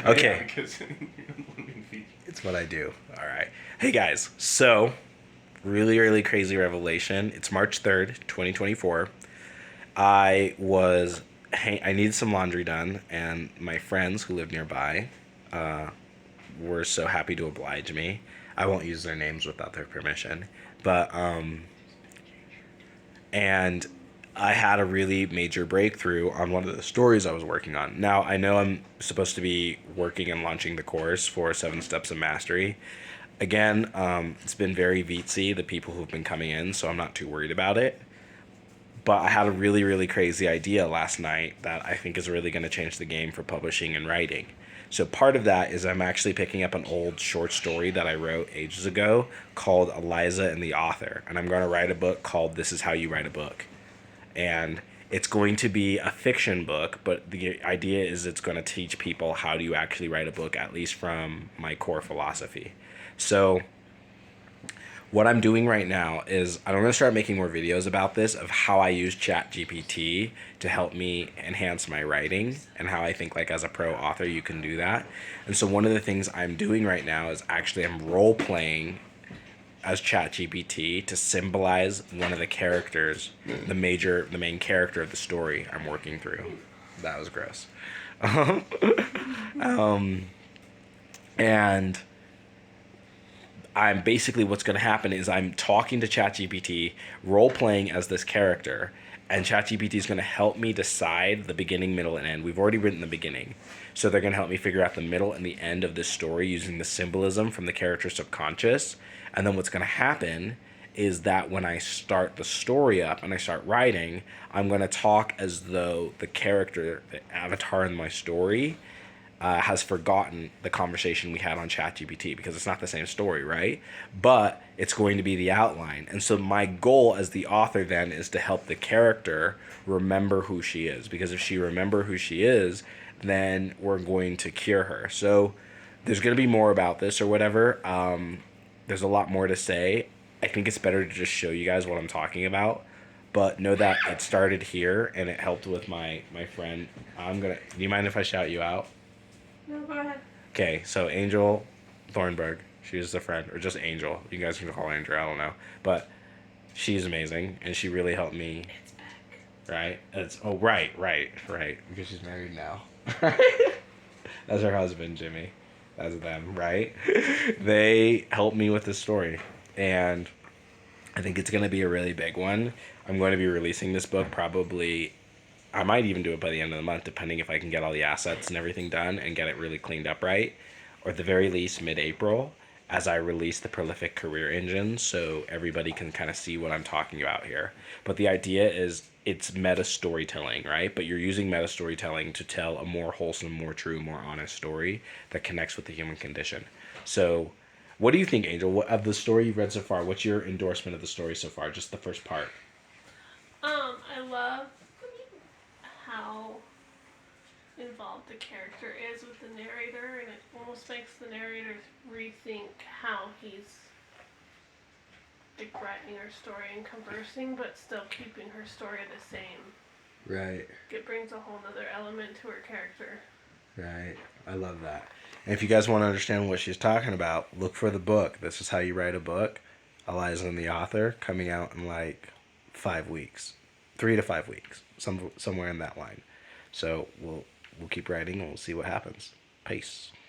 Okay. Yeah, because It's what I do. All right. Hey guys. So, really crazy revelation. It's March 3rd, 2024. I needed some laundry done, and my friends who live nearby uh, were so happy to oblige me. I won't use their names without their permission, but and I had a really major breakthrough on one of the stories I was working on. Now, I know I'm supposed to be working and launching the course for 7 Steps of Mastery. Again, it's been very VTC, the people who've been coming in, so I'm not too worried about it. But I had a really crazy idea last night that I think is really going to change the game for publishing and writing. So part of that is I'm actually picking up an old short story that I wrote ages ago called Eliza and the Author. And I'm going to write a book called This Is How You Write a Book. And it's going to be a fiction book, but the idea is it's going to teach people how do you actually write a book, at least from my core philosophy. So what I'm doing right now is I'm going to start making more videos about this, of how I use Chat GPT to help me enhance my writing, and how I think, like, as a pro author you can do that. And so one of the things I'm doing right now is actually I'm role playing as Chat GPT to symbolize one of the characters, the main character of the story I'm working through. That was gross. And I'm basically, what's going to happen is I'm talking to ChatGPT, role playing as this character, and ChatGPT is going to help me decide the beginning, middle, and end. We've already written the beginning, so they're going to help me figure out the middle and the end of this story using the symbolism from the character's subconscious. And then what's going to happen is that when I start the story up and I start writing, I'm going to talk as though the character, the avatar in my story, has forgotten the conversation we had on ChatGPT, because it's not the same story, right? But it's going to be the outline. And so my goal as the author then is to help the character remember who she is, because if she remember who she is, then we're going to cure her. So there's going to be more about this or whatever. There's a lot more to say. I think it's better to just show you guys what I'm talking about. But know that it started here, and it helped with my friend. Do you mind if I shout you out? No, go ahead. Okay, so Angel Thornburg, she's a friend, or just Angel. You guys can call her Angel, I don't know. But she's amazing, and she really helped me. It's back. Right? Right. Because she's married now. That's her husband, Jimmy. That's them, right? They helped me with this story, and I think it's going to be a really big one. I'm going to be releasing this book probably, I might even do it by the end of the month, depending if I can get all the assets and everything done and get it really cleaned up right. Or at the very least, mid-April, as I release the Pro-lit-fic career engine, so everybody can kind of see what I'm talking about here. But the idea is it's meta storytelling, right? But you're using meta storytelling to tell a more wholesome, more true, more honest story that connects with the human condition. So what do you think, Angel, of the story you've read so far? What's your endorsement of the story so far? Just the first part. I love how involved the character is with the narrator, and it almost makes the narrator rethink how he's, like, writing her story and conversing, but still keeping her story the same. Right. It brings a whole other element to her character. Right. I love that. And if you guys want to understand what she's talking about, look for the book. This Is How You Write a Book. Eliza and the Author, coming out in like 5 weeks. 3 to 5 weeks. Somewhere in that line. So we'll keep writing and we'll see what happens. Peace.